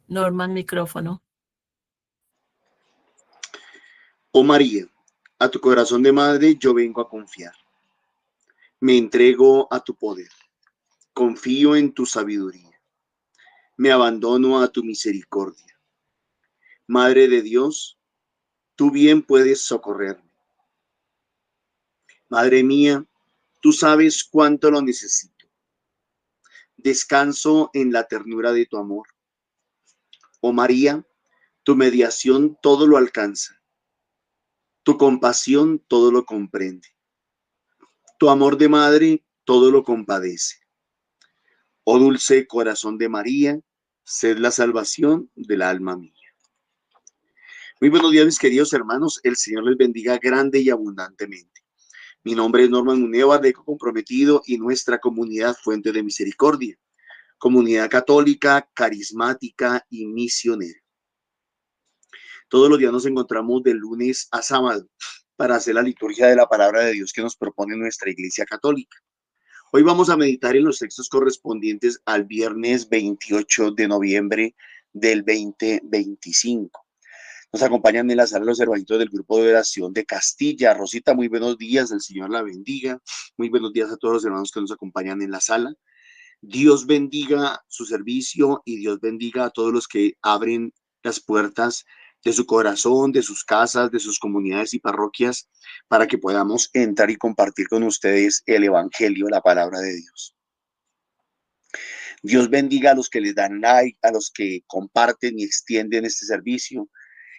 Norman, micrófono. Oh María, a tu corazón de madre yo vengo a confiar. Me entrego a tu poder. Confío en tu sabiduría. Me abandono a tu misericordia. Madre de Dios, tú bien puedes socorrerme. Madre mía, tú sabes cuánto lo necesito. Descanso en la ternura de tu amor. Oh María, tu mediación todo lo alcanza. Tu compasión todo lo comprende. Tu amor de madre todo lo compadece. Oh dulce corazón de María, sed la salvación del alma mía. Muy buenos días, mis queridos hermanos. El Señor les bendiga grande y abundantemente. Mi nombre es Norman Muneva, de Eco Comprometido, y nuestra comunidad Fuente de Misericordia, comunidad católica, carismática y misionera. Todos los días nos encontramos de lunes a sábado para hacer la liturgia de la palabra de Dios que nos propone nuestra Iglesia Católica. Hoy vamos a meditar en los textos correspondientes al viernes 28 de noviembre del 2025. Nos acompañan en la sala los hermanitos del grupo de oración de Castilla. Rosita, muy buenos días, el Señor la bendiga. Muy buenos días a todos los hermanos que nos acompañan en la sala. Dios bendiga su servicio y Dios bendiga a todos los que abren las puertas de su corazón, de sus casas, de sus comunidades y parroquias, para que podamos entrar y compartir con ustedes el Evangelio, la palabra de Dios. Dios bendiga a los que les dan like, a los que comparten y extienden este servicio,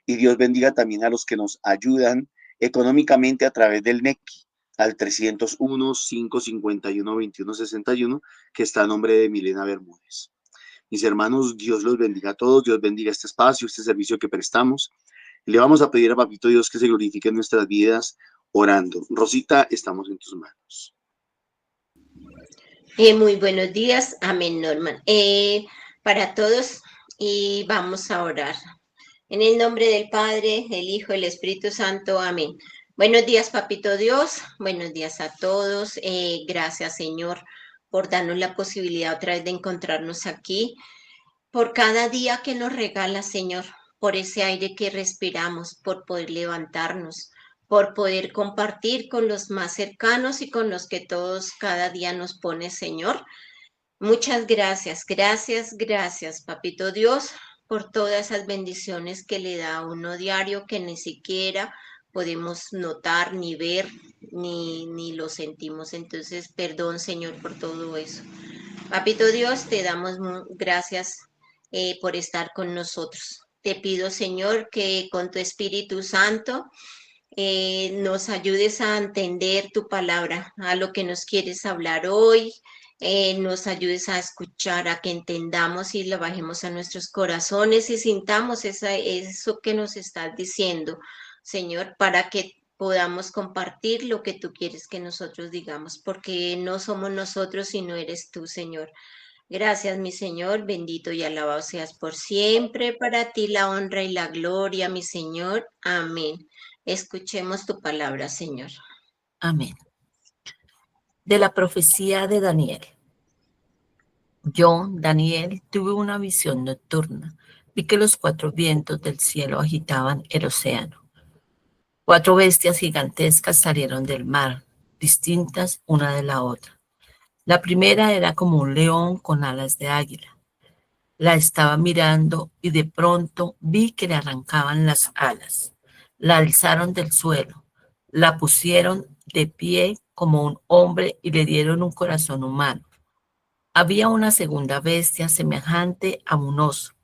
y Dios bendiga también a los que nos ayudan económicamente a través del NECI, al 301-551-2161, que está a nombre de Milena Bermúdez. Mis hermanos, Dios los bendiga a todos, Dios bendiga este espacio, este servicio que prestamos. Le vamos a pedir a Papito Dios que se glorifique en nuestras vidas orando. Rosita, estamos en tus manos. Muy buenos días, amén, Norman. Para todos, y vamos a orar. En el nombre del Padre, del Hijo, del Espíritu Santo, amén. Buenos días, Papito Dios, buenos días a todos. Gracias, Señor, por darnos la posibilidad otra vez de encontrarnos aquí, por cada día que nos regala, Señor, por ese aire que respiramos, por poder levantarnos, por poder compartir con los más cercanos y con los que todos cada día nos pone, Señor. Muchas gracias, gracias, gracias, Papito Dios, por todas esas bendiciones que le da a uno diario que ni siquiera podemos notar, ni ver, ni lo sentimos. Entonces, perdón, Señor, por todo eso. Papito Dios, te damos gracias por estar con nosotros. Te pido, Señor, que con tu Espíritu Santo nos ayudes a entender tu palabra, a lo que nos quieres hablar hoy, nos ayudes a escuchar, a que entendamos y lo bajemos a nuestros corazones y sintamos eso que nos estás diciendo, Señor, para que podamos compartir lo que tú quieres que nosotros digamos, porque no somos nosotros, sino eres tú, Señor. Gracias, mi Señor, bendito y alabado seas por siempre. Para ti la honra y la gloria, mi Señor. Amén. Escuchemos tu palabra, Señor. Amén. De la profecía de Daniel. Yo, Daniel, tuve una visión nocturna. Vi que los 4 vientos del cielo agitaban el océano. 4 bestias gigantescas salieron del mar, distintas una de la otra. La primera era como un león con alas de águila. La estaba mirando y de pronto vi que le arrancaban las alas. La alzaron del suelo, la pusieron de pie como un hombre y le dieron un corazón humano. Había una segunda bestia semejante a un oso.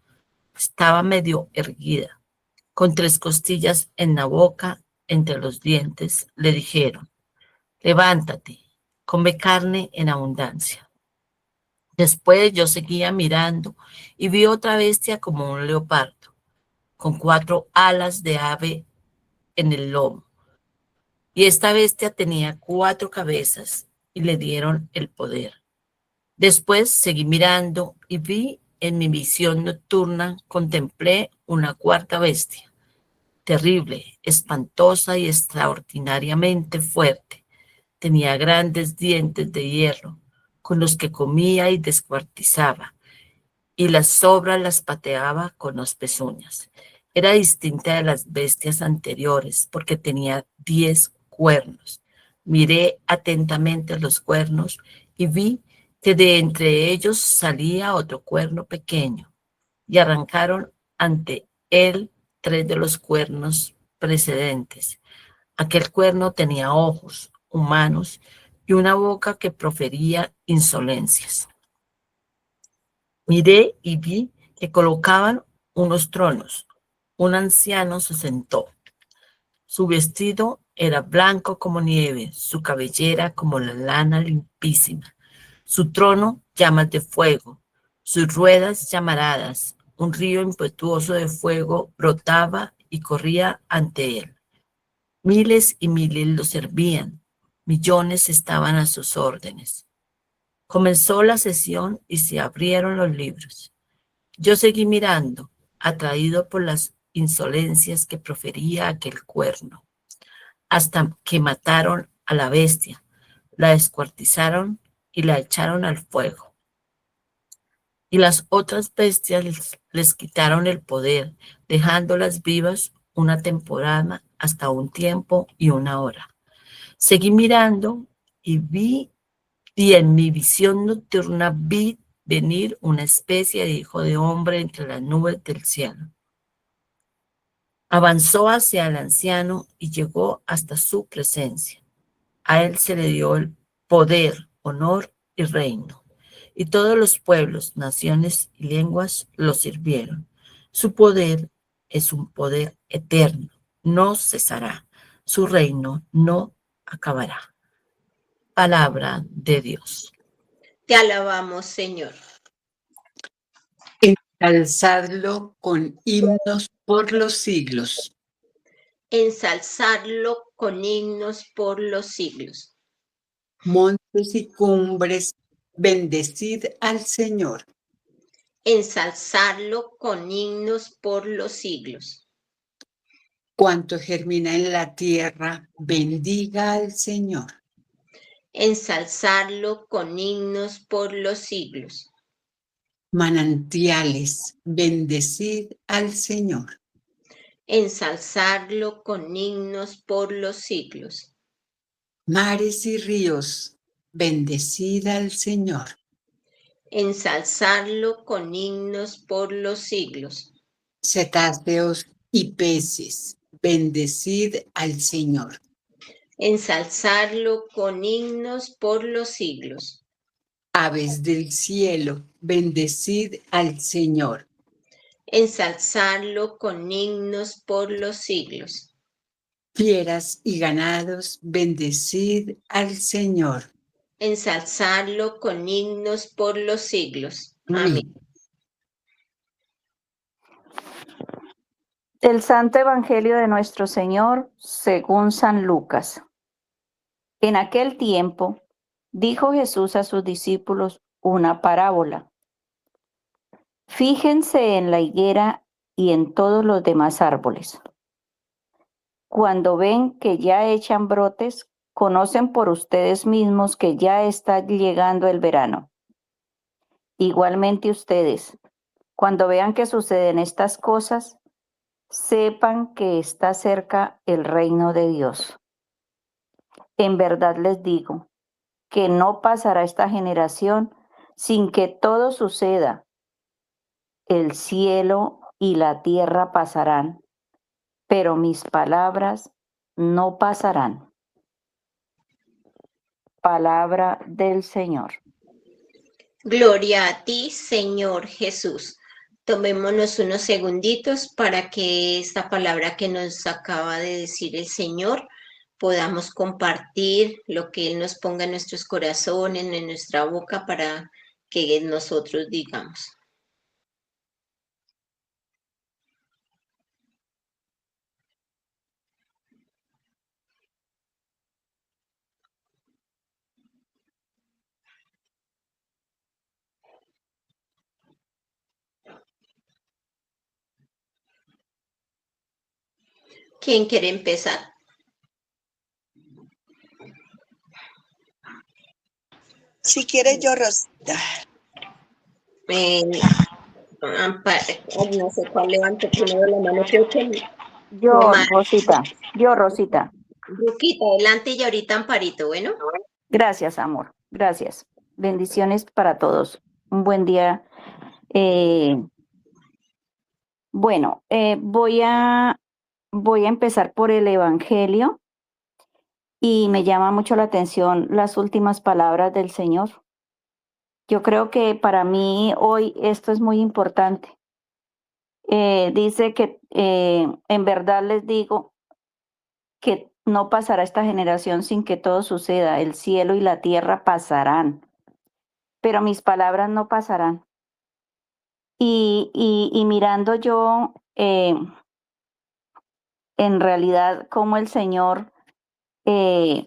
Estaba medio erguida, con 3 costillas en la boca, entre los dientes. Le dijeron: levántate, come carne en abundancia. Después yo seguía mirando y vi otra bestia como un leopardo, con 4 alas de ave en el lomo. Y esta bestia tenía 4 cabezas y le dieron el poder. Después seguí mirando y vi en mi visión nocturna, contemplé una 4ª bestia, terrible, espantosa y extraordinariamente fuerte. Tenía grandes dientes de hierro, con los que comía y descuartizaba, y las sobras las pateaba con los pezuñas. Era distinta de las bestias anteriores porque tenía 10 cuernos. Miré atentamente los cuernos y vi que de entre ellos salía otro cuerno pequeño, y arrancaron ante él 3 de los cuernos precedentes. Aquel cuerno tenía ojos humanos y una boca que profería insolencias. Miré y vi que colocaban unos tronos. Un anciano se sentó. Su vestido era blanco como nieve, su cabellera como la lana limpísima. Su trono llamas de fuego, sus ruedas llamaradas. Un río impetuoso de fuego brotaba y corría ante él. Miles y miles lo servían, millones estaban a sus órdenes. Comenzó la sesión y se abrieron los libros. Yo seguí mirando, atraído por las insolencias que profería aquel cuerno, hasta que mataron a la bestia, la descuartizaron y la echaron al fuego. Y las otras bestias les quitaron el poder, dejándolas vivas una temporada, hasta un tiempo y una hora. Seguí mirando y en mi visión nocturna vi venir una especie de hijo de hombre entre las nubes del cielo. Avanzó hacia el anciano y llegó hasta su presencia. A él se le dio el poder, honor y reino, y todos los pueblos, naciones y lenguas lo sirvieron. Su poder es un poder eterno, no cesará. Su reino no acabará. Palabra de Dios. Te alabamos, Señor. Ensalzadlo con himnos por los siglos. Ensalzarlo con himnos por los siglos. Montes y cumbres, bendecid al Señor. Ensalzarlo con himnos por los siglos. Cuanto germina en la tierra, bendiga al Señor. Ensalzarlo con himnos por los siglos. Manantiales, bendecid al Señor. Ensalzarlo con himnos por los siglos. Mares y ríos, bendecid al Señor. Ensalzarlo con himnos por los siglos. Cetáceos y peces, bendecid al Señor. Ensalzarlo con himnos por los siglos. Aves del cielo, bendecid al Señor. Ensalzarlo con himnos por los siglos. Fieras y ganados, bendecid al Señor. Ensalzarlo con himnos por los siglos. Amén. Del Santo Evangelio de nuestro Señor según San Lucas. En aquel tiempo dijo Jesús a sus discípulos una parábola. Fíjense en la higuera y en todos los demás árboles. Cuando ven que ya echan brotes, conocen por ustedes mismos que ya está llegando el verano. Igualmente ustedes, cuando vean que suceden estas cosas, sepan que está cerca el reino de Dios. En verdad les digo que no pasará esta generación sin que todo suceda. El cielo y la tierra pasarán, pero mis palabras no pasarán. Palabra del Señor. Gloria a ti, Señor Jesús. Tomémonos unos segunditos para que esta palabra que nos acaba de decir el Señor podamos compartir lo que Él nos ponga en nuestros corazones, en nuestra boca, para que nosotros digamos. ¿Quién quiere empezar? Si quieres yo, Rosita. Ay, no sé cuál levante primero la mano, creo que Yo, Omar. Rosita, yo, Rosita. Ruquita, adelante y ahorita Amparito, bueno. Gracias, amor. Gracias. Bendiciones para todos. Un buen día. Eh, bueno, voy a empezar por el Evangelio y me llama mucho la atención las últimas palabras del Señor. Yo creo que para mí hoy esto es muy importante. Dice que en verdad les digo que no pasará esta generación sin que todo suceda. El cielo y la tierra pasarán, pero mis palabras no pasarán. Y mirando yo en realidad cómo el Señor, eh,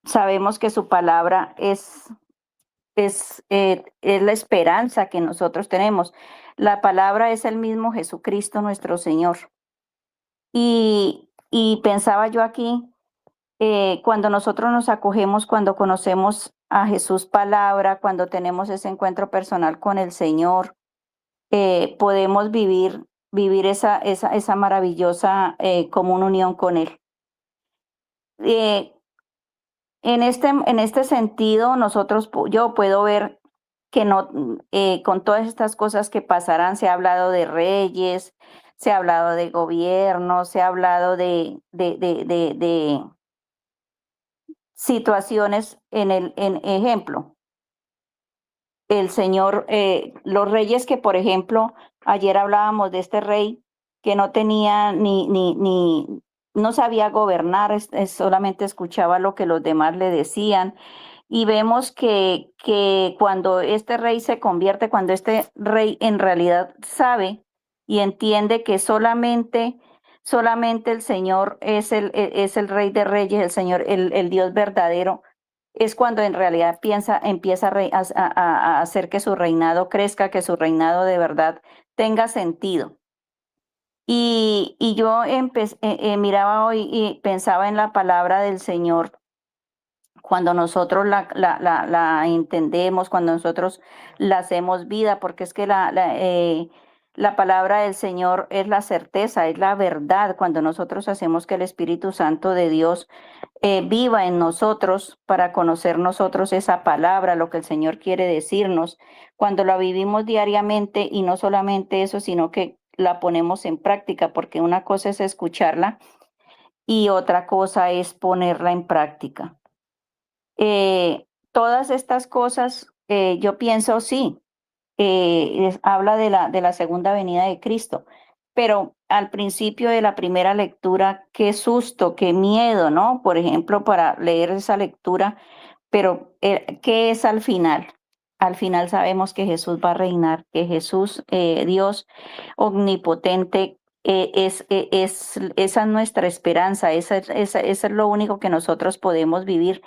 sabemos que su palabra es la esperanza que nosotros tenemos. La palabra es el mismo Jesucristo nuestro Señor. Y pensaba yo aquí, cuando nosotros nos acogemos, cuando conocemos a Jesús palabra, cuando tenemos ese encuentro personal con el Señor, podemos vivir esa maravillosa común unión con Él. Eh, en este sentido, yo puedo ver que no, con todas estas cosas que pasarán, se ha hablado de reyes, se ha hablado de gobierno, se ha hablado de situaciones en ejemplo. El Señor, los reyes que, por ejemplo, ayer hablábamos de este rey que no tenía no sabía gobernar, solamente escuchaba lo que los demás le decían. Y vemos que cuando este rey se convierte, cuando este rey en realidad sabe y entiende que solamente el Señor es el Rey de Reyes, el Señor, el Dios verdadero, es cuando en realidad empieza a hacer que su reinado crezca, que su reinado de verdad tenga sentido. Y yo miraba hoy y pensaba en la palabra del Señor cuando nosotros la entendemos, cuando nosotros la hacemos vida, porque es que la palabra del Señor es la certeza, es la verdad, cuando nosotros hacemos que el Espíritu Santo de Dios viva en nosotros para conocer nosotros esa palabra, lo que el Señor quiere decirnos, cuando la vivimos diariamente y no solamente eso, sino que la ponemos en práctica, porque una cosa es escucharla y otra cosa es ponerla en práctica. Todas estas cosas, yo pienso, sí, habla de la segunda venida de Cristo, pero al principio de la primera lectura, qué susto, qué miedo, ¿no? Por ejemplo, para leer esa lectura, pero ¿qué es al final? Al final sabemos que Jesús va a reinar, que Jesús, Dios omnipotente, esa es nuestra esperanza, esa es lo único que nosotros podemos vivir,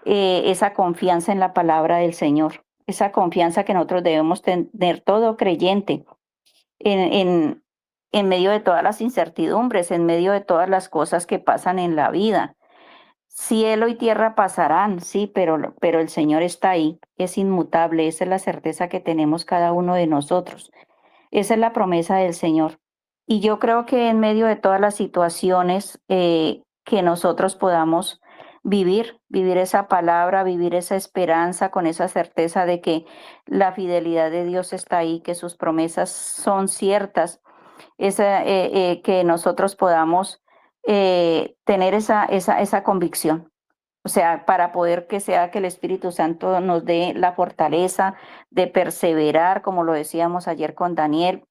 esa confianza en la palabra del Señor, esa confianza que nosotros debemos tener todo creyente en, en, en medio de todas las incertidumbres, en medio de todas las cosas que pasan en la vida. Cielo y tierra pasarán, sí, pero el Señor está ahí, es inmutable, esa es la certeza que tenemos cada uno de nosotros. Esa es la promesa del Señor. Y yo creo que en medio de todas las situaciones que nosotros podamos vivir esa palabra, vivir esa esperanza con esa certeza de que la fidelidad de Dios está ahí, que sus promesas son ciertas, que nosotros podamos tener esa convicción. O sea, para poder que el Espíritu Santo nos dé la fortaleza de perseverar, como lo decíamos ayer con Daniel,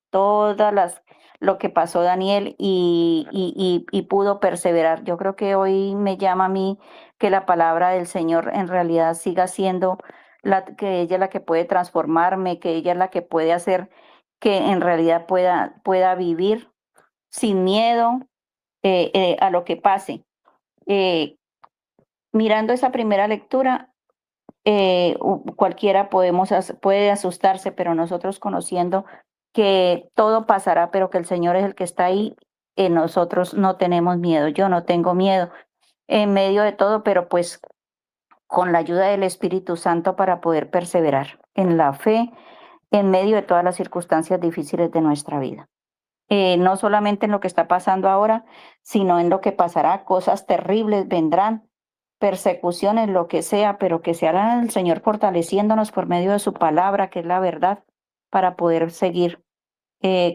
lo que pasó Daniel y pudo perseverar. Yo creo que hoy me llama a mí que la palabra del Señor en realidad siga siendo que ella es la que puede transformarme, que ella es la que puede hacer que en realidad pueda vivir sin miedo a lo que pase. Mirando esa primera lectura, cualquiera puede asustarse, pero nosotros conociendo que todo pasará, pero que el Señor es el que está ahí, nosotros no tenemos miedo. Yo no tengo miedo en medio de todo, pero pues con la ayuda del Espíritu Santo para poder perseverar en la fe, en medio de todas las circunstancias difíciles de nuestra vida. No solamente en lo que está pasando ahora, sino en lo que pasará. Cosas terribles vendrán, persecuciones, lo que sea, pero que sea el Señor fortaleciéndonos por medio de su palabra, que es la verdad, para poder seguir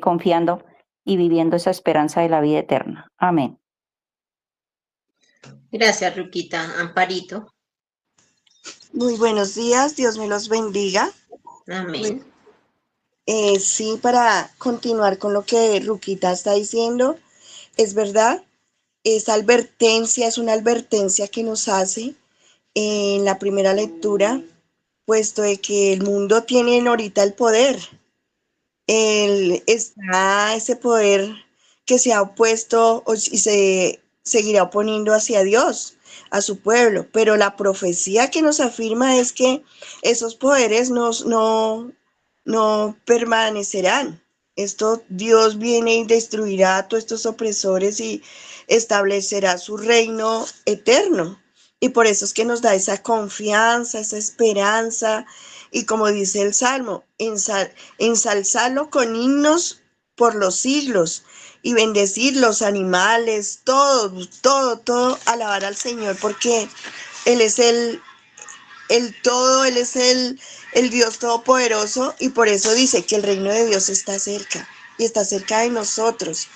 confiando y viviendo esa esperanza de la vida eterna. Amén. Gracias, Ruquita. Amparito. Muy buenos días, Dios me los bendiga. Amén. Sí, para continuar con lo que Ruquita está diciendo, es verdad, esa advertencia es una advertencia que nos hace en la primera lectura, puesto de que el mundo tiene ahorita el poder. Está ese poder que se ha opuesto y se seguirá oponiendo hacia Dios, a su pueblo, pero la profecía que nos afirma es que esos poderes no permanecerán. Esto Dios viene y destruirá a todos estos opresores y establecerá su reino eterno. Y por eso es que nos da esa confianza, esa esperanza. Y como dice el Salmo, ensalzarlo con himnos por los siglos y bendecir los animales, todo, alabar al Señor, porque Él es el todo, Él es el Dios Todopoderoso, y por eso dice que el reino de Dios está cerca, y está cerca de nosotros.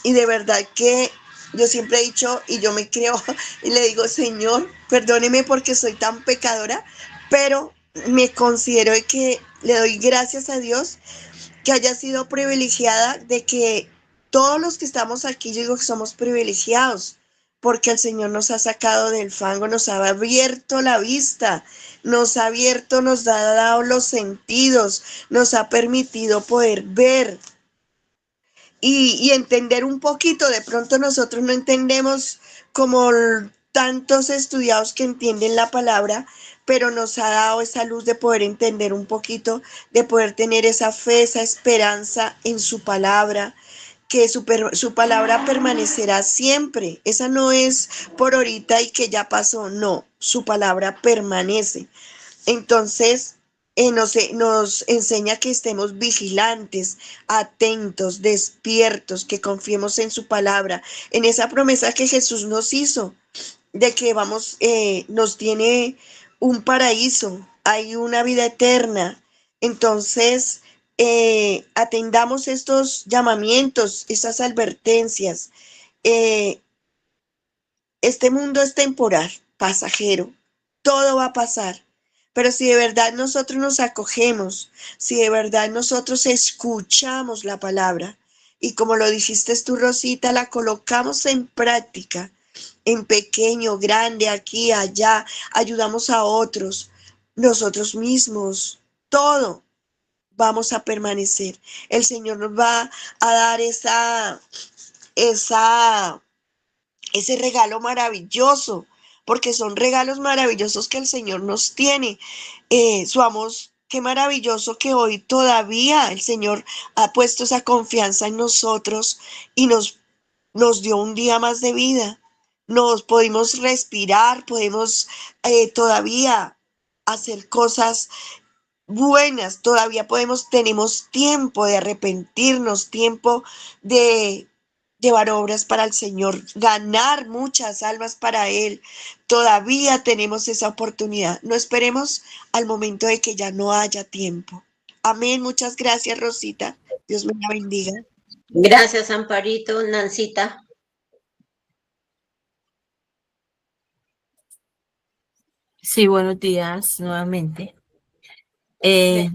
Y de verdad que yo siempre he dicho, y yo me creo, y le digo, Señor, perdóneme porque soy tan pecadora, pero me considero que le doy gracias a Dios que haya sido privilegiada, de que todos los que estamos aquí, yo digo que somos privilegiados, porque el Señor nos ha sacado del fango, nos ha abierto la vista, nos ha abierto, nos ha dado los sentidos, nos ha permitido poder ver y entender un poquito. De pronto nosotros no entendemos como tantos estudiados que entienden la palabra, pero nos ha dado esa luz de poder entender un poquito, de poder tener esa fe, esa esperanza en su palabra, que su palabra permanecerá siempre. Esa no es por ahorita y que ya pasó, no, su palabra permanece. Entonces, nos enseña que estemos vigilantes, atentos, despiertos, que confiemos en su palabra, en esa promesa que Jesús nos hizo, de que nos tiene un paraíso, hay una vida eterna. Entonces, atendamos estos llamamientos, esas advertencias. Eh, este mundo es temporal, pasajero, todo va a pasar. Pero si de verdad nosotros nos acogemos, si de verdad nosotros escuchamos la palabra, y como lo dijiste tú, Rosita, la colocamos en práctica, en pequeño, grande, aquí, allá, ayudamos a otros, nosotros mismos, todo vamos a permanecer. El Señor nos va a dar ese regalo maravilloso, porque son regalos maravillosos que el Señor nos tiene. Somos, qué maravilloso que hoy todavía el Señor ha puesto esa confianza en nosotros y nos dio un día más de vida. Nos podemos respirar, podemos todavía hacer cosas buenas, todavía tenemos tiempo de arrepentirnos, tiempo de llevar obras para el Señor, ganar muchas almas para Él. Todavía tenemos esa oportunidad. No esperemos al momento de que ya no haya tiempo. Amén. Muchas gracias, Rosita. Dios me la bendiga. Gracias, Amparito. Nancita. Sí, buenos días nuevamente. El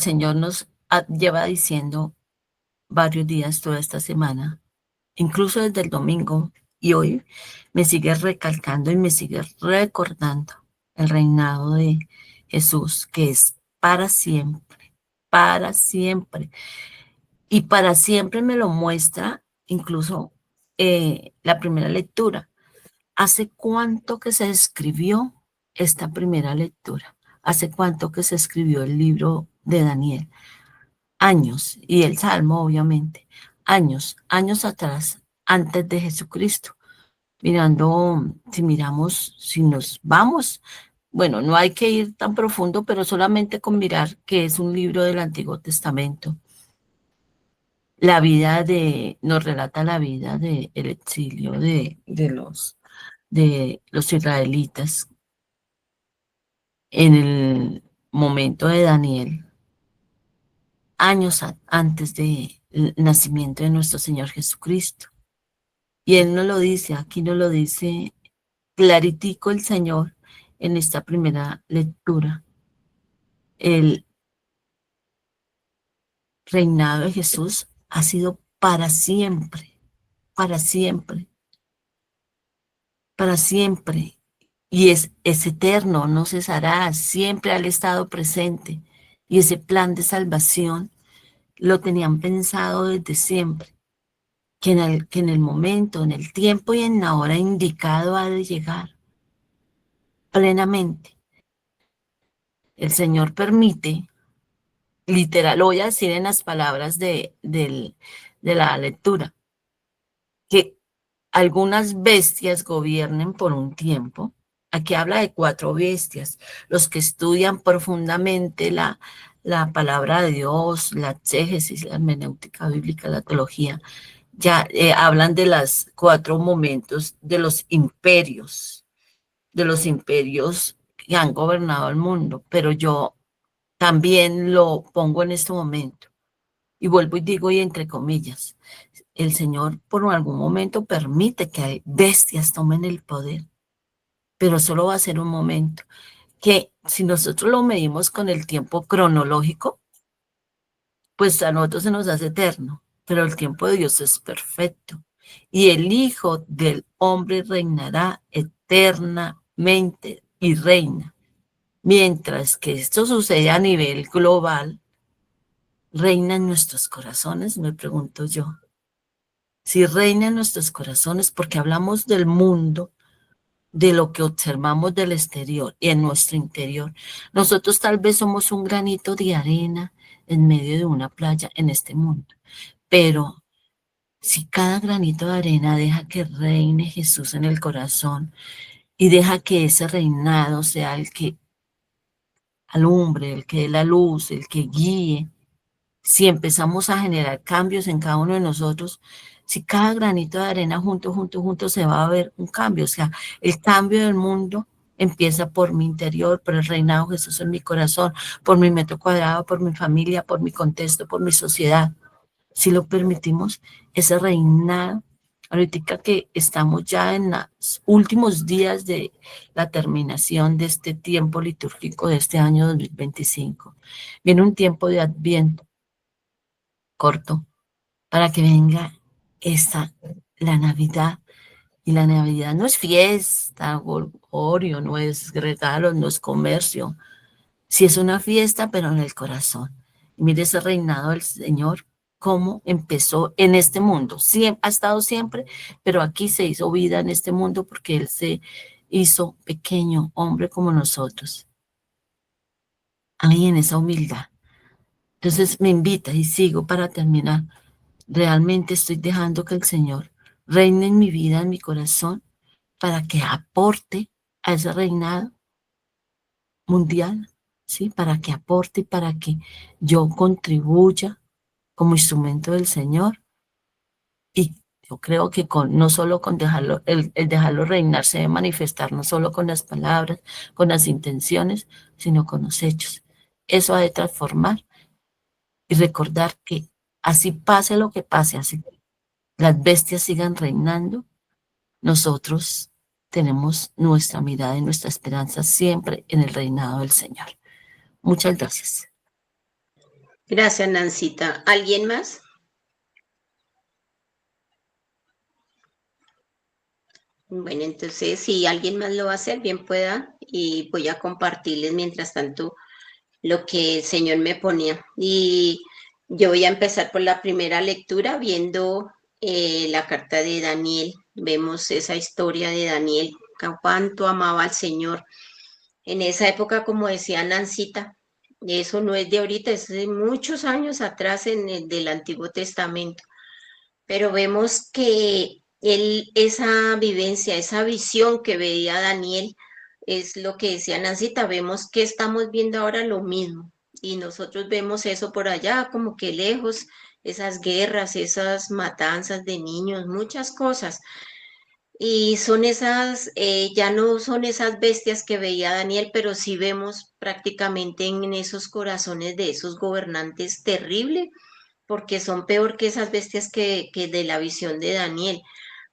Señor nos lleva diciendo varios días toda esta semana, incluso desde el domingo, y hoy me sigue recalcando y me sigue recordando el reinado de Jesús, que es para siempre, para siempre. Y para siempre me lo muestra incluso la primera lectura. ¿Hace cuánto que se escribió esta primera lectura? ¿Hace cuánto que se escribió el libro de Daniel? Años, y el Salmo, obviamente. Años atrás, antes de Jesucristo. Si nos vamos bueno, no hay que ir tan profundo, pero solamente con mirar que es un libro del Antiguo Testamento. La vida nos relata la vida del exilio de los israelitas en el momento de Daniel, años antes del nacimiento de nuestro Señor Jesucristo. Y Él nos lo dice, aquí nos lo dice claritico el Señor en esta primera lectura. El reinado de Jesús ha sido para siempre, para siempre, para siempre. Y es eterno, no cesará, siempre ha estado presente. Y ese plan de salvación lo tenían pensado desde siempre, que en el momento, en el tiempo y en la hora indicado ha de llegar plenamente. El Señor permite, literal, lo voy a decir en las palabras de la lectura, que algunas bestias gobiernen por un tiempo. Aquí habla de 4 bestias. Los que estudian profundamente la palabra de Dios, la exégesis, la hermenéutica bíblica, la teología, ya hablan de los 4 momentos de los imperios que han gobernado el mundo, pero yo también lo pongo en este momento. Y vuelvo y digo, y entre comillas, el Señor por algún momento permite que bestias tomen el poder, pero solo va a ser un momento, que si nosotros lo medimos con el tiempo cronológico, pues a nosotros se nos hace eterno, pero el tiempo de Dios es perfecto. Y el Hijo del Hombre reinará eternamente y reina. Mientras que esto sucede a nivel global, reina en nuestros corazones, me pregunto yo. Si reina en nuestros corazones, porque hablamos del mundo, de lo que observamos del exterior y en nuestro interior. Nosotros tal vez somos un granito de arena en medio de una playa en este mundo, pero si cada granito de arena deja que reine Jesús en el corazón y deja que ese reinado sea el que alumbre, el que dé la luz, el que guíe, si empezamos a generar cambios en cada uno de nosotros, si cada granito de arena junto se va a ver un cambio. O sea, el cambio del mundo empieza por mi interior, por el reinado de Jesús en mi corazón, por mi metro cuadrado, por mi familia, por mi contexto, por mi sociedad. Si lo permitimos, ese reinado, ahorita que estamos ya en los últimos días de la terminación de este tiempo litúrgico de este año 2025, viene un tiempo de Adviento corto para que venga la Navidad. Y la Navidad no es fiesta, golgorio, no es regalo, no es comercio. Sí es una fiesta, pero en el corazón. Y mire ese reinado del Señor, cómo empezó en este mundo. Sí, ha estado siempre, pero aquí se hizo vida en este mundo porque Él se hizo pequeño, hombre como nosotros. Ahí en esa humildad. Entonces me invita y sigo para terminar. Realmente estoy dejando que el Señor reine en mi vida, en mi corazón, para que aporte a ese reinado mundial, ¿sí? Para que aporte y para que yo contribuya como instrumento del Señor. Y yo creo que no solo con dejarlo, el dejarlo reinar se debe manifestar, no solo con las palabras, con las intenciones, sino con los hechos. Eso ha de transformar y recordar que así pase lo que pase, así las bestias sigan reinando, nosotros tenemos nuestra mirada y nuestra esperanza siempre en el reinado del Señor. Muchas gracias. Gracias, Nancita. ¿Alguien más? Bueno, entonces, si alguien más lo va a hacer, bien pueda, y voy a compartirles mientras tanto lo que el Señor me ponía. Y yo voy a empezar por la primera lectura, viendo la carta de Daniel. Vemos esa historia de Daniel, cuánto amaba al Señor. En esa época, como decía Nancita, eso no es de ahorita, es de muchos años atrás del Antiguo Testamento. Pero vemos que esa vivencia, esa visión que veía Daniel, es lo que decía Nancita, vemos que estamos viendo ahora lo mismo y nosotros vemos eso por allá como que lejos, esas guerras, esas matanzas de niños, muchas cosas. Y son esas, ya no son esas bestias que veía Daniel, pero sí vemos prácticamente en esos corazones de esos gobernantes terrible, porque son peor que esas bestias que de la visión de Daniel,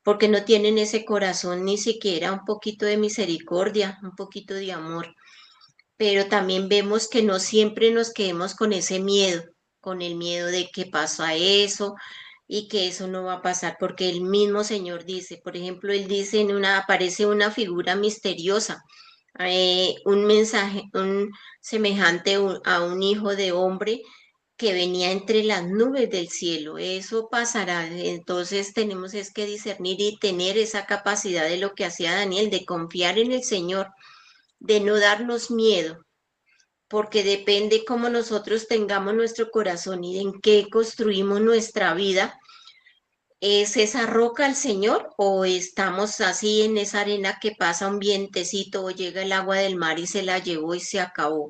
porque no tienen ese corazón ni siquiera un poquito de misericordia, un poquito de amor. Pero también vemos que no siempre nos quedemos con ese miedo, con el miedo de que pasa eso y que eso no va a pasar, porque el mismo Señor dice, por ejemplo, él dice aparece una figura misteriosa, un mensaje, un semejante a un hijo de hombre que venía entre las nubes del cielo. Eso pasará. Entonces tenemos es que discernir y tener esa capacidad de lo que hacía Daniel, de confiar en el Señor, de no darnos miedo, porque depende cómo nosotros tengamos nuestro corazón y en qué construimos nuestra vida. ¿Es esa roca el Señor o estamos así en esa arena que pasa un vientecito o llega el agua del mar y se la llevó y se acabó?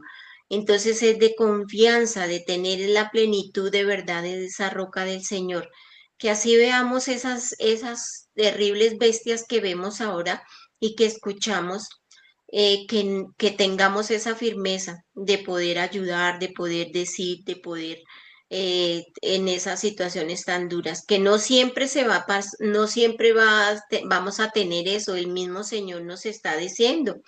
Entonces es de confianza, de tener la plenitud de verdad de esa roca del Señor. Que así veamos esas terribles bestias que vemos ahora y que escuchamos, que tengamos esa firmeza de poder ayudar, de poder decir, de poder en esas situaciones tan duras, que no siempre no siempre vamos a tener eso, el mismo Señor nos está diciendo.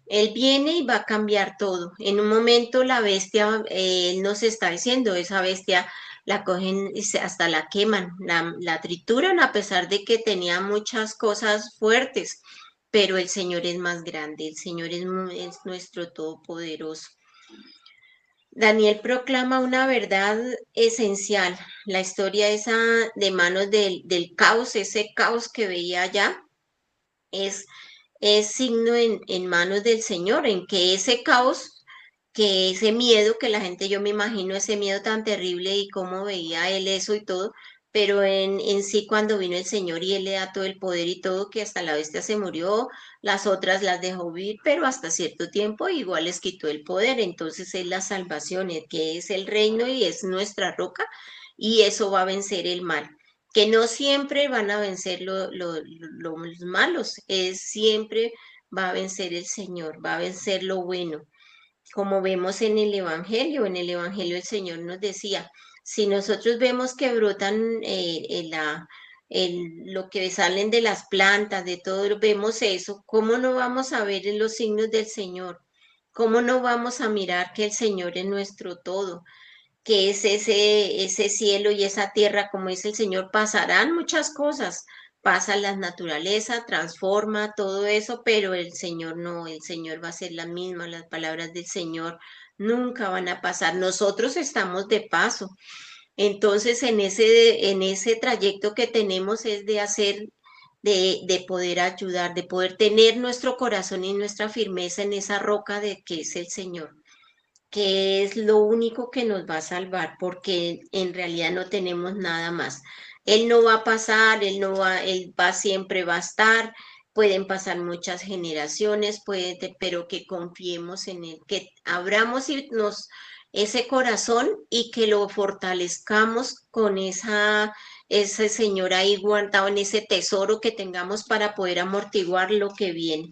Él viene y va a cambiar todo. En un momento la bestia, Él nos está diciendo, esa bestia la cogen y hasta la queman, la trituran a pesar de que tenía muchas cosas fuertes, pero el Señor es más grande, el Señor es nuestro todopoderoso. Daniel proclama una verdad esencial, la historia esa de manos del caos, ese caos que veía allá, es, es signo en manos del Señor, en que ese caos, que ese miedo, que la gente, yo me imagino ese miedo tan terrible y cómo veía él eso y todo, pero en sí cuando vino el Señor y él le da todo el poder y todo, que hasta la bestia se murió, las otras las dejó vivir, pero hasta cierto tiempo igual les quitó el poder, entonces es la salvación, que es el reino y es nuestra roca, y eso va a vencer el mal, que no siempre van a vencer los malos, es siempre va a vencer el Señor, va a vencer lo bueno. Como vemos en el Evangelio el Señor nos decía, si nosotros vemos que brotan lo que salen de las plantas, de todo, vemos eso, ¿cómo no vamos a ver los signos del Señor? ¿Cómo no vamos a mirar que el Señor es nuestro todo? Que es ese cielo y esa tierra, como dice el Señor, pasarán muchas cosas, pasa la naturaleza, transforma todo eso, pero el Señor no, el Señor va a ser la misma, las palabras del Señor nunca van a pasar, nosotros estamos de paso, entonces en ese trayecto que tenemos es de hacer, de poder ayudar, de poder tener nuestro corazón y nuestra firmeza en esa roca de que es el Señor, que es lo único que nos va a salvar, porque en realidad no tenemos nada más. Él no va a pasar, él va siempre va a estar, pueden pasar muchas generaciones, pero que confiemos en él, que abramos ese corazón y que lo fortalezcamos con ese Señor ahí guardado en ese tesoro que tengamos para poder amortiguar lo que viene,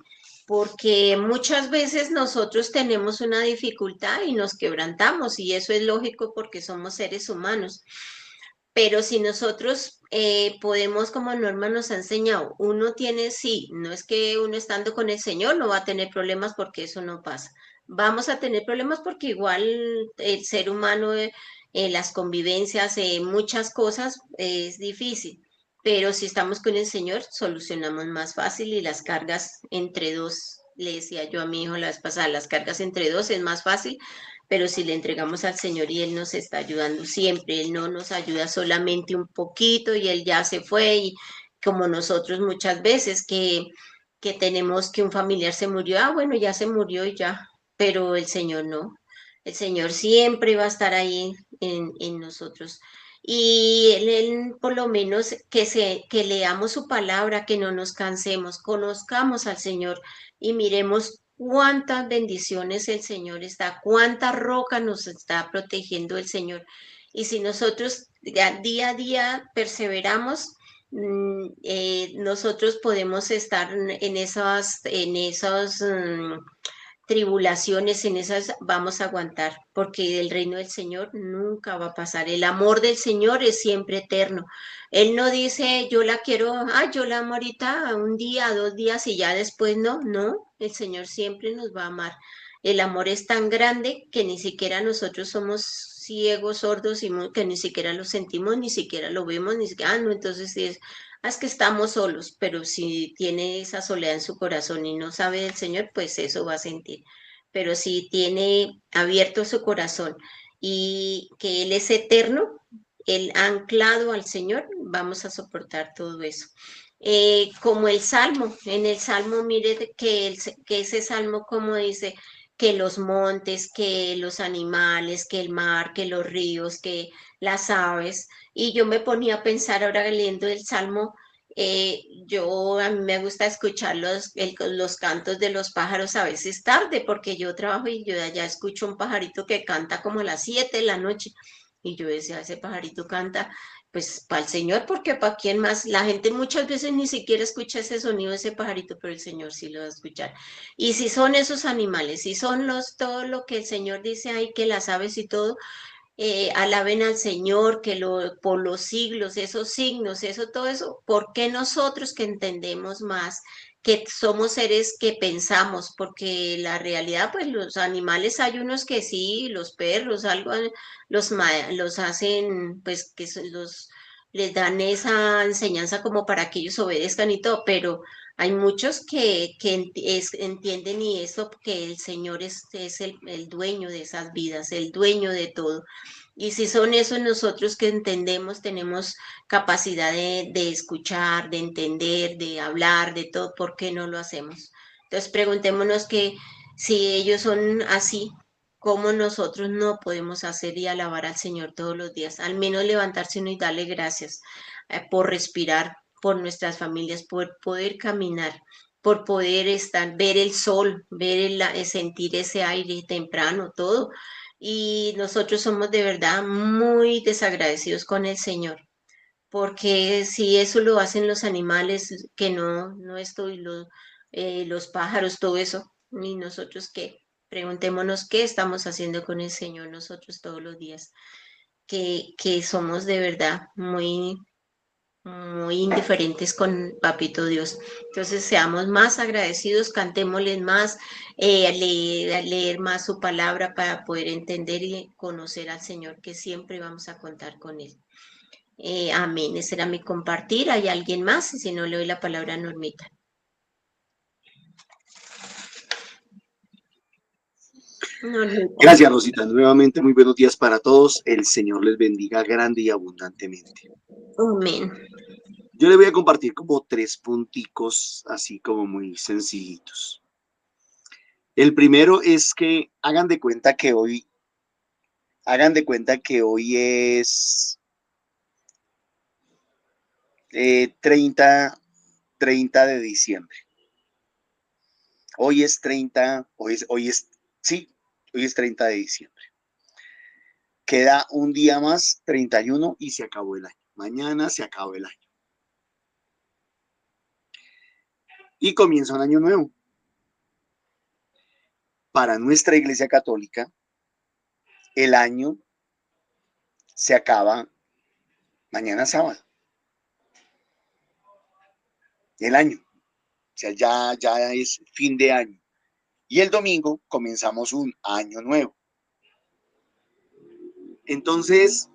porque muchas veces nosotros tenemos una dificultad y nos quebrantamos y eso es lógico porque somos seres humanos. Pero si nosotros podemos, como Norma nos ha enseñado, uno tiene, sí, no es que uno estando con el Señor no va a tener problemas porque eso no pasa. Vamos a tener problemas porque igual el ser humano, las convivencias, muchas cosas es difícil. Pero si estamos con el Señor, solucionamos más fácil y las cargas entre dos, le decía yo a mi hijo la vez pasada, las cargas entre dos es más fácil, pero si le entregamos al Señor y Él nos está ayudando siempre, Él no nos ayuda solamente un poquito y Él ya se fue y como nosotros muchas veces que tenemos que un familiar se murió, ah, bueno, ya se murió y ya, pero el Señor no, el Señor siempre va a estar ahí en nosotros. Y él, por lo menos que leamos su palabra, que no nos cansemos, conozcamos al Señor y miremos cuántas bendiciones el Señor está, cuánta roca nos está protegiendo el Señor. Y si nosotros día a día perseveramos, nosotros podemos estar en esas tribulaciones, en esas vamos a aguantar, porque el reino del Señor nunca va a pasar. El amor del Señor es siempre eterno. Él no dice, yo la quiero, yo la amo ahorita, un día, 2 días y ya después no, no, el Señor siempre nos va a amar. El amor es tan grande que ni siquiera nosotros somos ciegos, sordos y que ni siquiera lo sentimos, ni siquiera lo vemos, ni siquiera, no, entonces es, es que estamos solos, pero si tiene esa soledad en su corazón y no sabe del Señor, pues eso va a sentir. Pero si tiene abierto su corazón y que Él es eterno, Él anclado al Señor, vamos a soportar todo eso. Como el Salmo, en el Salmo, mire que ese Salmo como dice que los montes, que los animales, que el mar, que los ríos, que las aves, y yo me ponía a pensar ahora leyendo el Salmo, a mí me gusta escuchar los cantos de los pájaros a veces tarde, porque yo trabajo y yo ya escucho un pajarito que canta como a las 7 de la noche. Y yo decía, ese pajarito canta, pues para el Señor, porque para quién más. La gente muchas veces ni siquiera escucha ese sonido de ese pajarito, pero el Señor sí lo va a escuchar. Y si son esos animales, si son todo lo que el Señor dice ahí, que las aves y todo, alaben al Señor, por los siglos, esos signos, eso, todo eso, ¿por qué nosotros que entendemos más, que somos seres que pensamos? Porque la realidad, pues los animales hay unos que sí, los perros, algo, los hacen, pues les dan esa enseñanza como para que ellos obedezcan y todo, pero hay muchos que entienden y eso, que el Señor es el dueño de esas vidas, el dueño de todo. Y si son esos nosotros que entendemos, tenemos capacidad de escuchar, de entender, de hablar, de todo, ¿por qué no lo hacemos? Entonces preguntémonos que si ellos son así, ¿cómo nosotros no podemos hacer y alabar al Señor todos los días? Al menos levantarse uno y darle gracias por respirar, por nuestras familias, por poder caminar, por poder estar, ver el sol, sentir ese aire temprano, todo. Y nosotros somos de verdad muy desagradecidos con el Señor, porque si eso lo hacen los animales, que no estoy, los pájaros, todo eso, y nosotros qué, preguntémonos qué estamos haciendo con el Señor nosotros todos los días, que somos de verdad muy indiferentes con Papito Dios. Entonces, seamos más agradecidos, cantémosles más, leer más su palabra para poder entender y conocer al Señor, que siempre vamos a contar con Él. Amén. Ese era mi compartir. ¿Hay alguien más? Si no, le doy la palabra a Normita. Normita. Gracias, Rosita. Nuevamente, muy buenos días para todos. El Señor les bendiga grande y abundantemente. Amén. Yo les voy a compartir como 3 punticos, así como muy sencillitos. El primero es que hagan de cuenta que hoy es 30 de diciembre. Hoy es 30 de diciembre. Queda un día más, 31, y se acabó el año. Mañana se acabó el año. Y comienza un año nuevo. Para nuestra Iglesia Católica, el año se acaba mañana sábado. El año. O sea, ya es fin de año. Y el domingo comenzamos un año nuevo. Entonces,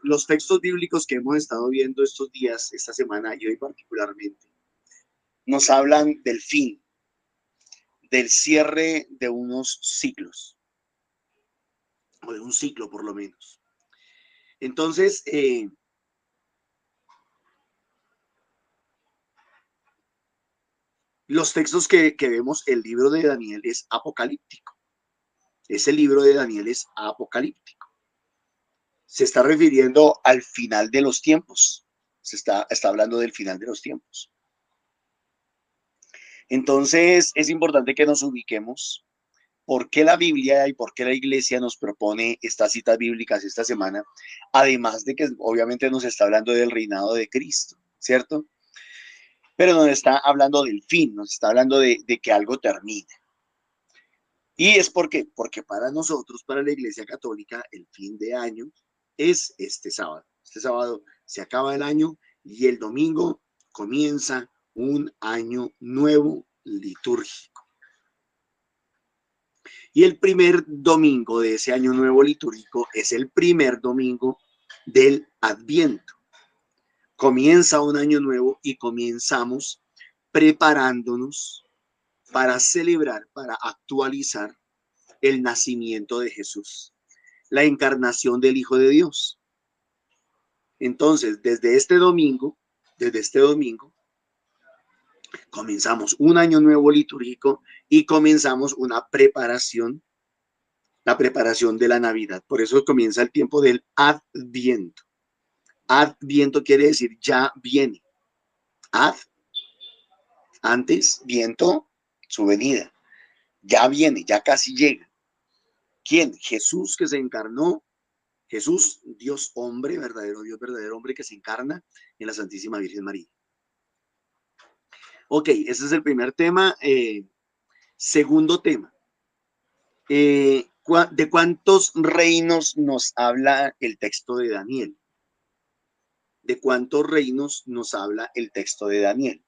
los textos bíblicos que hemos estado viendo estos días, esta semana y hoy particularmente, nos hablan del fin, del cierre de unos ciclos, o de un ciclo por lo menos. Entonces, los textos que vemos, el libro de Daniel es apocalíptico. Ese libro de Daniel es apocalíptico. Se está refiriendo al final de los tiempos. Se está hablando del final de los tiempos. Entonces, es importante que nos ubiquemos. ¿Por qué la Biblia y por qué la iglesia nos propone estas citas bíblicas esta semana? Además de que obviamente nos está hablando del reinado de Cristo, ¿cierto? Pero nos está hablando del fin, nos está hablando de que algo termine. ¿Y es por qué? Porque para nosotros, para la Iglesia Católica, el fin de año es este sábado. Este sábado se acaba el año y el domingo comienza un año nuevo litúrgico. Y el primer domingo de ese año nuevo litúrgico es el primer domingo del Adviento. Comienza un año nuevo y comenzamos preparándonos para celebrar, para actualizar el nacimiento de Jesús, la encarnación del Hijo de Dios. Entonces, desde este domingo, comenzamos un año nuevo litúrgico y comenzamos una preparación, la preparación de la Navidad. Por eso comienza el tiempo del Adviento. Adviento quiere decir ya viene. Ad, antes, viento, su venida. Ya viene, ya casi llega. ¿Quién? Jesús, que se encarnó. Jesús, Dios hombre, verdadero Dios, verdadero hombre, que se encarna en la Santísima Virgen María. Ok, ese es el primer tema. Segundo tema. ¿De cuántos reinos nos habla el texto de Daniel? ¿De cuántos reinos nos habla el texto de Daniel?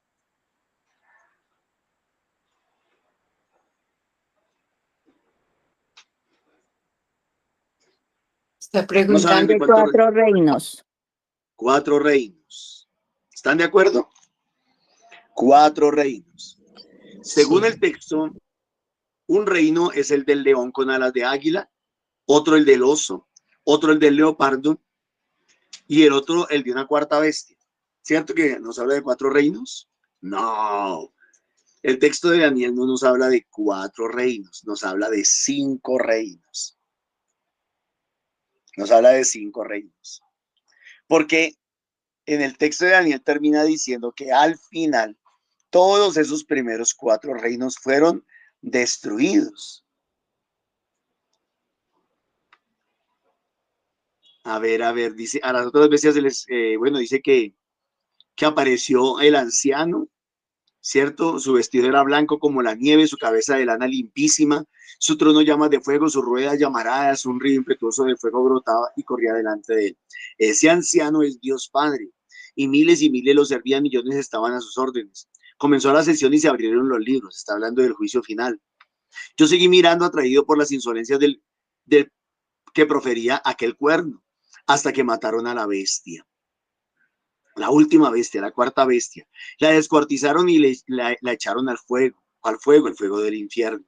Está No preguntando. saben de De cuántos. 4 reinos. 4 reinos. ¿Están de acuerdo? 4 reinos. Según Sí. el texto, un reino es el del león con alas de águila, otro el del oso, otro el del leopardo y el otro el de una cuarta bestia. ¿Cierto que nos habla de 4 reinos? No. El texto de Daniel no nos habla de 4 reinos, nos habla de 5 reinos. Nos habla de 5 reinos. Porque en el texto de Daniel termina diciendo que al final todos esos primeros 4 reinos fueron destruidos. A ver, dice, a las otras bestias se les, dice que apareció el anciano, ¿cierto? Su vestido era blanco como la nieve, su cabeza de lana limpísima, su trono llamas de fuego, su rueda llamaradas, un río impetuoso de fuego brotaba y corría delante de él. Ese anciano es Dios Padre, y miles lo servían, millones estaban a sus órdenes. Comenzó la sesión y se abrieron los libros, está hablando del juicio final. Yo seguí mirando atraído por las insolencias del que profería aquel cuerno, hasta que mataron a la bestia. La última bestia, la cuarta bestia. La descuartizaron y la echaron al fuego, el fuego del infierno.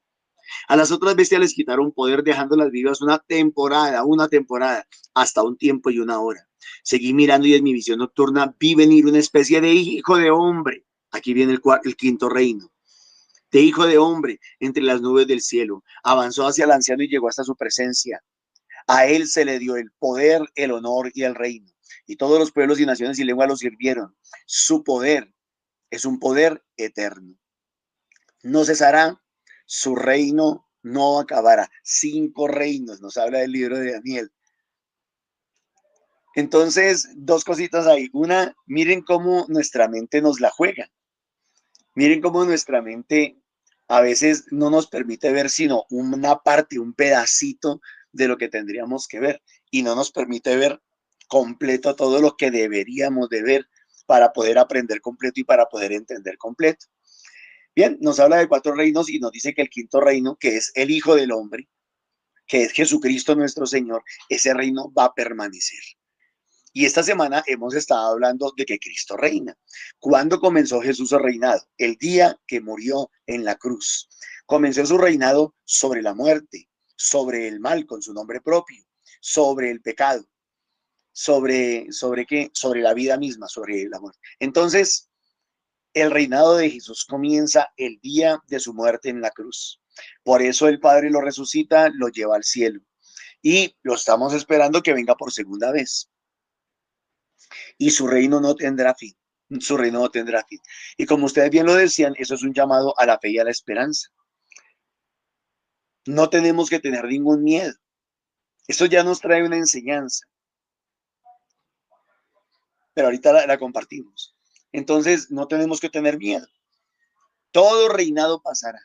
A las otras bestias les quitaron poder, dejándolas vivas una temporada, hasta un tiempo y una hora. Seguí mirando y en mi visión nocturna vi venir una especie de hijo de hombre. Aquí viene el quinto reino. De hijo de hombre entre las nubes del cielo. Avanzó hacia el anciano y llegó hasta su presencia. A él se le dio el poder, el honor y el reino. Y todos los pueblos y naciones y lenguas lo sirvieron. Su poder es un poder eterno. No cesará, su reino no acabará. 5 reinos, nos habla del libro de Daniel. Entonces, 2 cositas ahí. Una, miren cómo nuestra mente nos la juega. Miren cómo nuestra mente a veces no nos permite ver sino una parte, un pedacito de lo que tendríamos que ver, y no nos permite ver completo todo lo que deberíamos de ver para poder aprender completo y para poder entender completo. Bien, nos habla de 4 reinos y nos dice que el quinto reino, que es el Hijo del Hombre, que es Jesucristo nuestro Señor, ese reino va a permanecer. Y esta semana hemos estado hablando de que Cristo reina. ¿Cuándo comenzó Jesús su reinado? El día que murió en la cruz. Comenzó su reinado sobre la muerte, sobre el mal con su nombre propio, sobre el pecado, sobre qué, sobre la vida misma, sobre la muerte. Entonces, el reinado de Jesús comienza el día de su muerte en la cruz. Por eso el Padre lo resucita, lo lleva al cielo y lo estamos esperando que venga por segunda vez. Y su reino no tendrá fin. Su reino no tendrá fin. Y como ustedes bien lo decían, eso es un llamado a la fe y a la esperanza. No tenemos que tener ningún miedo. Esto ya nos trae una enseñanza, pero ahorita la compartimos. Entonces, no tenemos que tener miedo. Todo reinado pasará.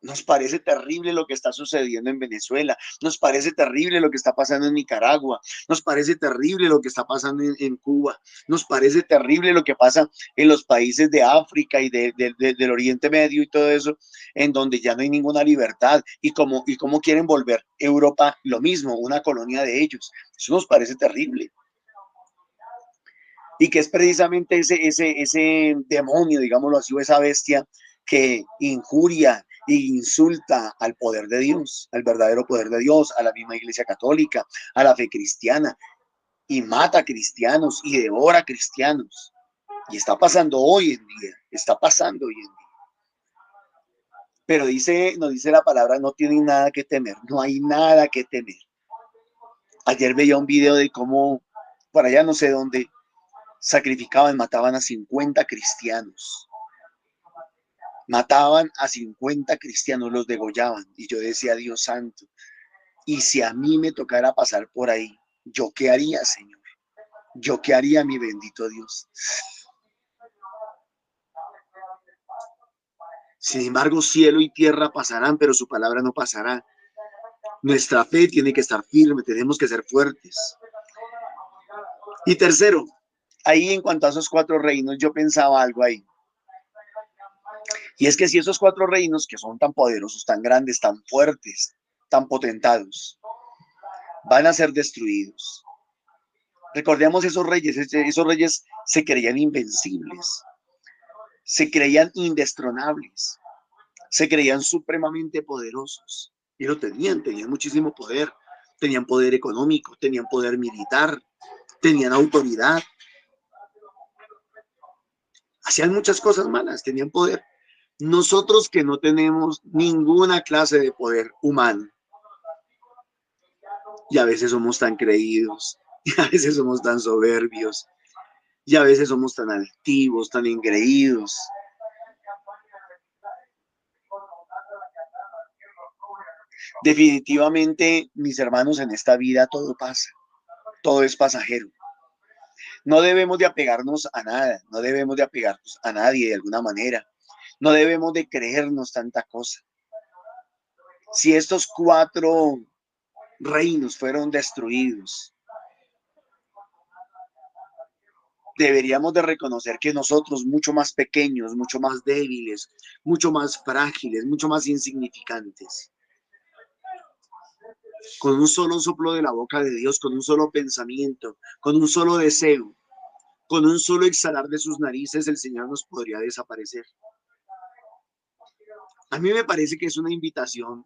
Nos parece terrible lo que está sucediendo en Venezuela, nos parece terrible lo que está pasando en Nicaragua, nos parece terrible lo que está pasando en Cuba, nos parece terrible lo que pasa en los países de África y del Oriente Medio y todo eso, en donde ya no hay ninguna libertad y cómo quieren volver Europa lo mismo, una colonia de ellos. Eso nos parece terrible. Y que es precisamente ese demonio, digámoslo así, o esa bestia que injuria e insulta al poder de Dios, al verdadero poder de Dios, a la misma Iglesia Católica, a la fe cristiana, y mata a cristianos y devora a cristianos. Y está pasando hoy en día, está pasando hoy en día. Pero nos dice la palabra, no tienen nada que temer, no hay nada que temer. Ayer veía un video de cómo, por allá no sé dónde, sacrificaban, mataban a 50 cristianos. Mataban a 50 cristianos, los degollaban. Y yo decía, Dios santo, y si a mí me tocara pasar por ahí, ¿yo qué haría, Señor? ¿Yo qué haría, mi bendito Dios? Sin embargo, cielo y tierra pasarán, pero su palabra no pasará. Nuestra fe tiene que estar firme, tenemos que ser fuertes. Y tercero, ahí en cuanto a esos 4 reinos, yo pensaba algo ahí. Y es que si esos 4 reinos, que son tan poderosos, tan grandes, tan fuertes, tan potentados, van a ser destruidos. Recordemos esos reyes se creían invencibles, se creían indestronables, se creían supremamente poderosos. Y lo tenían muchísimo poder, tenían poder económico, tenían poder militar, tenían autoridad. Hacían muchas cosas malas, tenían poder. Nosotros que no tenemos ninguna clase de poder humano, y a veces somos tan creídos, y a veces somos tan soberbios, y a veces somos tan altivos, tan engreídos. Definitivamente, mis hermanos, en esta vida todo pasa, todo es pasajero. No debemos de apegarnos a nada, no debemos de apegarnos a nadie de alguna manera. No debemos de creernos tanta cosa. Si estos 4 reinos fueron destruidos, deberíamos de reconocer que nosotros, mucho más pequeños, mucho más débiles, mucho más frágiles, mucho más insignificantes, con un solo soplo de la boca de Dios, con un solo pensamiento, con un solo deseo, con un solo exhalar de sus narices, el Señor nos podría desaparecer. A mí me parece que es una invitación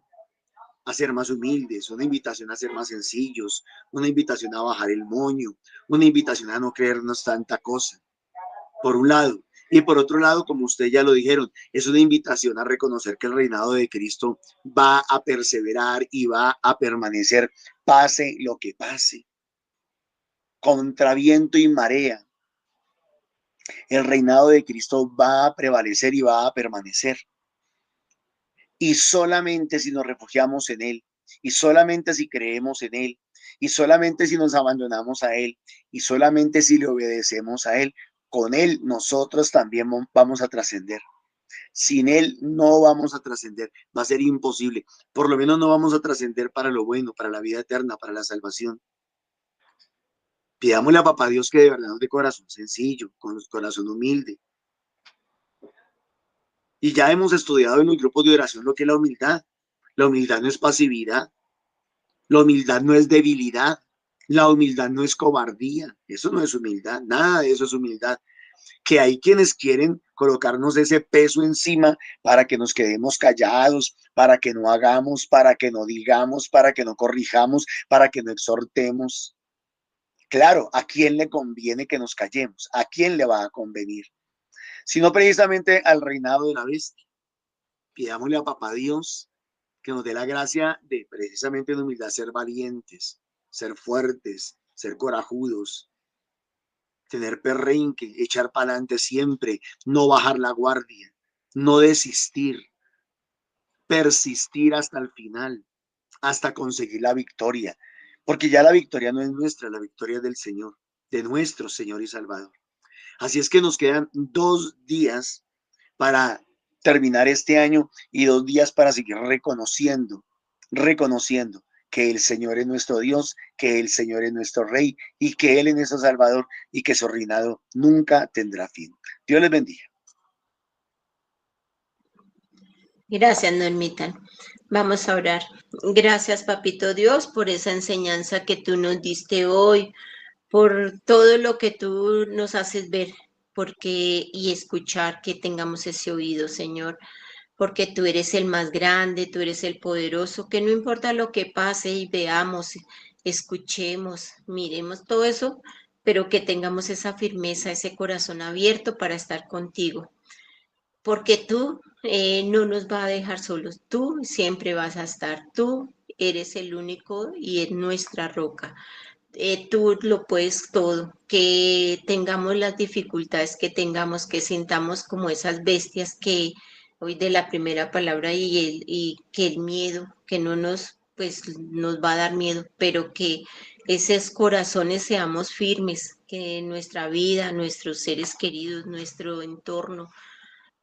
a ser más humildes, una invitación a ser más sencillos, una invitación a bajar el moño, una invitación a no creernos tanta cosa, por un lado. Y por otro lado, como ustedes ya lo dijeron, es una invitación a reconocer que el reinado de Cristo va a perseverar y va a permanecer, pase lo que pase, contra viento y marea. El reinado de Cristo va a prevalecer y va a permanecer. Y solamente si nos refugiamos en Él, y solamente si creemos en Él, y solamente si nos abandonamos a Él, y solamente si le obedecemos a Él, con Él nosotros también vamos a trascender. Sin Él no vamos a trascender, va a ser imposible. Por lo menos no vamos a trascender para lo bueno, para la vida eterna, para la salvación. Pidámosle a Papá Dios que de verdad nos dé corazón sencillo, con corazón humilde. Y ya hemos estudiado en los grupos de oración lo que es la humildad. La humildad no es pasividad, la humildad no es debilidad, la humildad no es cobardía, eso no es humildad, nada de eso es humildad. Que hay quienes quieren colocarnos ese peso encima para que nos quedemos callados, para que no hagamos, para que no digamos, para que no corrijamos, para que no exhortemos. Claro, ¿a quién le conviene que nos callemos? ¿A quién le va a convenir? Sino precisamente al reinado de la bestia. Pidámosle a Papá Dios que nos dé la gracia de precisamente en humildad ser valientes, ser fuertes, ser corajudos, tener perrenque, echar para adelante siempre, no bajar la guardia, no desistir, persistir hasta el final, hasta conseguir la victoria, porque ya la victoria no es nuestra, la victoria es del Señor, de nuestro Señor y Salvador. Así es que nos quedan 2 días para terminar este año y 2 días para seguir reconociendo que el Señor es nuestro Dios, que el Señor es nuestro Rey y que Él es nuestro Salvador y que su reinado nunca tendrá fin. Dios les bendiga. Gracias, Normita. Vamos a orar. Gracias, Papito Dios, por esa enseñanza que tú nos diste hoy, por todo lo que tú nos haces ver, y escuchar, que tengamos ese oído, Señor, porque tú eres el más grande, tú eres el poderoso, que no importa lo que pase y veamos, escuchemos, miremos todo eso, pero que tengamos esa firmeza, ese corazón abierto para estar contigo, porque tú no nos vas a dejar solos, tú siempre vas a estar, tú eres el único y es nuestra roca. Tú lo puedes todo, que tengamos las dificultades que tengamos, que sintamos como esas bestias que hoy de la primera palabra y que el miedo, que no nos, pues nos va a dar miedo, pero que esos corazones seamos firmes, que nuestra vida, nuestros seres queridos, nuestro entorno,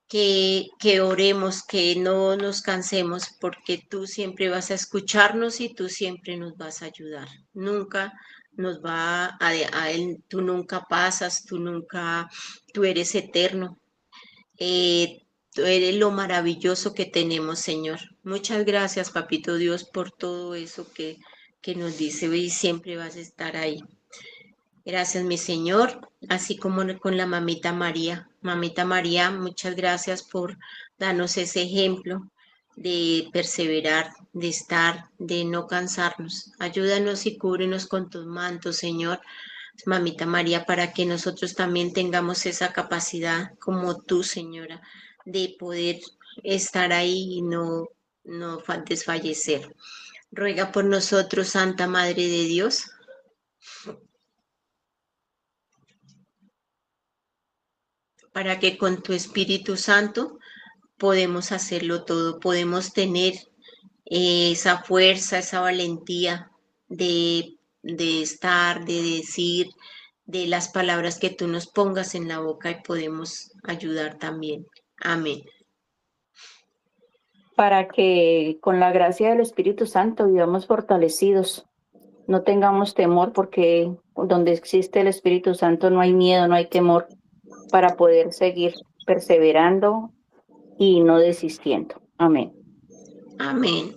que oremos, que no nos cansemos, porque tú siempre vas a escucharnos y tú siempre nos vas a ayudar. Nunca nos va tú nunca pasas, tú eres eterno. Tú eres lo maravilloso que tenemos, Señor. Muchas gracias, Papito Dios, por todo eso que nos dice hoy y siempre vas a estar ahí. Gracias, mi Señor, así como con la mamita María. Mamita María, muchas gracias por darnos ese ejemplo de perseverar, de estar, de no cansarnos. Ayúdanos y cúbrenos con tus mantos, Señor, Mamita María, para que nosotros también tengamos esa capacidad como tú, Señora, de poder estar ahí y no desfallecer. Ruega por nosotros, Santa Madre de Dios, para que con tu Espíritu Santo podemos hacerlo todo, podemos tener esa fuerza, esa valentía de estar, de decir, de las palabras que tú nos pongas en la boca y podemos ayudar también. Amén. Para que con la gracia del Espíritu Santo vivamos fortalecidos, no tengamos temor, porque donde existe el Espíritu Santo no hay miedo, no hay temor, para poder seguir perseverando y no desistiendo. Amén. Amén.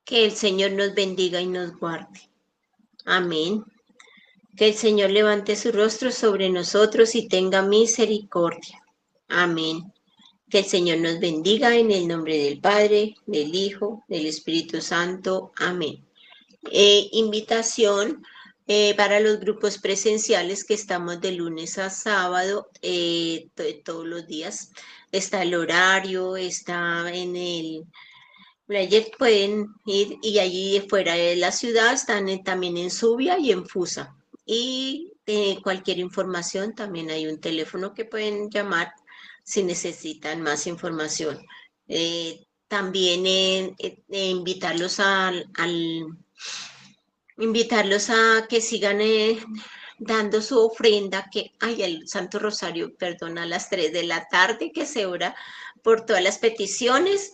Que el Señor nos bendiga y nos guarde. Amén. Que el Señor levante su rostro sobre nosotros y tenga misericordia. Amén. Que el Señor nos bendiga en el nombre del Padre, del Hijo, del Espíritu Santo. Amén. Invitación para los grupos presenciales que estamos de lunes a sábado, todos los días. Está el horario, está en el... Ayer pueden ir y allí fuera de la ciudad están también en Subia y en Fusa. Y cualquier información, también hay un teléfono que pueden llamar si necesitan más información. También invitarlos invitarlos a que sigan dando su ofrenda, que hay el Santo Rosario, perdón, a las 3 de la tarde, que se ora por todas las peticiones.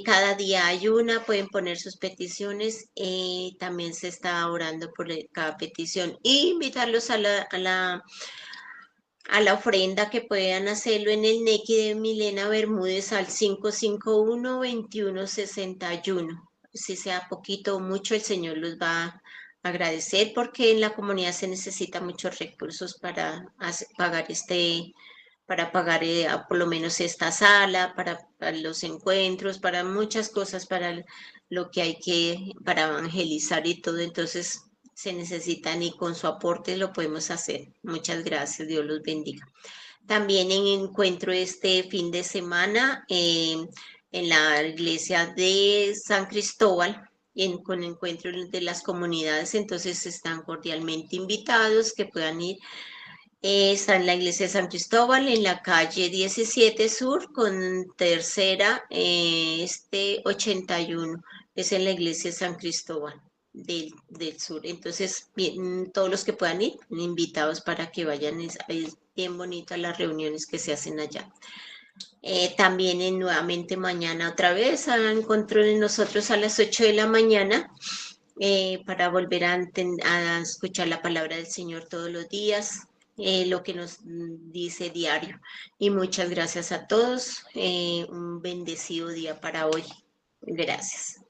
Cada día hay una, pueden poner sus peticiones, también se está orando por cada petición. Y invitarlos a la ofrenda, que puedan hacerlo en el NECI de Milena Bermúdez al 551-2161. Si sea poquito o mucho, el Señor los va a agradecer, porque en la comunidad se necesita muchos recursos para pagar por lo menos esta sala, para los encuentros, para muchas cosas, para lo que hay para evangelizar y todo. Entonces se necesitan, y con su aporte lo podemos hacer. Muchas gracias, Dios los bendiga. También encuentro este fin de semana en la iglesia de San Cristóbal, con encuentros de las comunidades, entonces están cordialmente invitados que puedan ir. Está en la iglesia de San Cristóbal, en la calle 17 Sur, con tercera, 81. Es en la iglesia de San Cristóbal del Sur. Entonces, bien, todos los que puedan ir, invitados para que vayan. Es bien bonito las reuniones que se hacen allá. También nuevamente mañana otra vez encontró en nosotros a las 8 de la mañana para volver a escuchar la palabra del Señor todos los días, lo que nos dice diario. Y muchas gracias a todos. Un bendecido día para hoy. Gracias.